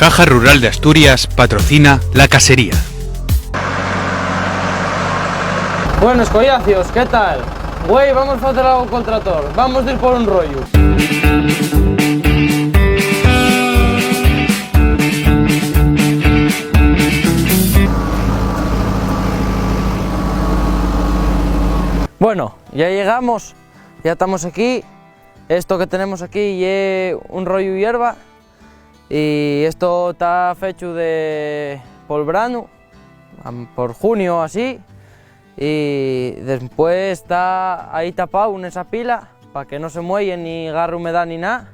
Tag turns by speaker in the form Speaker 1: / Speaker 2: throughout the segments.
Speaker 1: Caja Rural de Asturias patrocina La Casería.
Speaker 2: Buenos collacios, ¿qué tal? Güey, vamos a hacer algo con el tractor, vamos a ir por un rollo. Bueno, ya llegamos, ya estamos aquí. Esto que tenemos aquí es un rollo de hierba y esto está hecho de por verano, por junio así, y después está ahí tapado en esa pila para que no se muelle ni agarre humedad ni nada.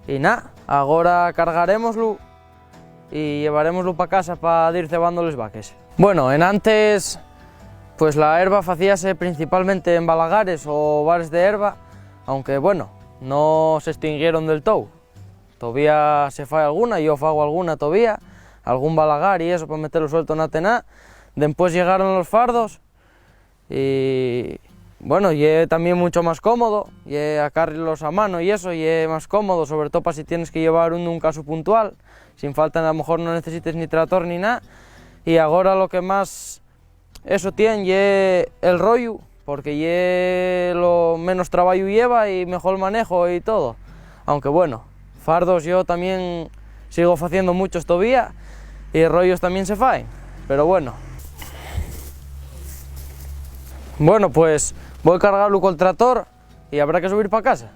Speaker 2: Y nada, ahora cargaremoslo y llevaremoslo para casa para ir cebando los vaques. Bueno, en antes pues la herba hacíase principalmente en balagares o bares de herba, aunque bueno, no se extinguieron del todo. Todavía se fai alguna, yo fago alguna todavía, algún balagar y eso para meterlo suelto en atená. Después llegaron los fardos y bueno, y es también mucho más cómodo, y acarrearlos a mano y eso, y es más cómodo, sobre todo para si tienes que llevar un caso puntual, sin falta a lo mejor no necesites ni tractor ni nada. Y ahora lo que más eso tiene es el rollo, porque es lo menos trabajo lleva y mejor manejo y todo. Aunque bueno, fardos yo también sigo haciendo muchos todavía y rollos también se faen, pero bueno. Bueno, pues voy a cargarlo con el tractor y habrá que subir para casa.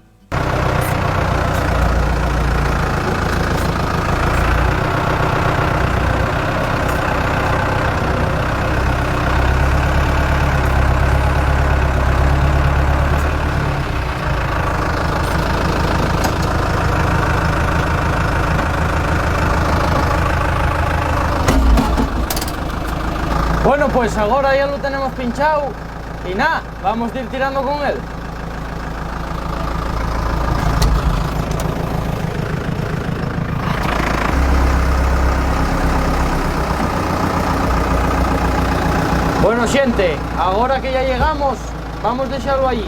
Speaker 2: Bueno, pues ahora ya lo tenemos pinchado y nada, vamos a ir tirando con él. Bueno, xente, ahora que ya llegamos, vamos a dejarlo allí.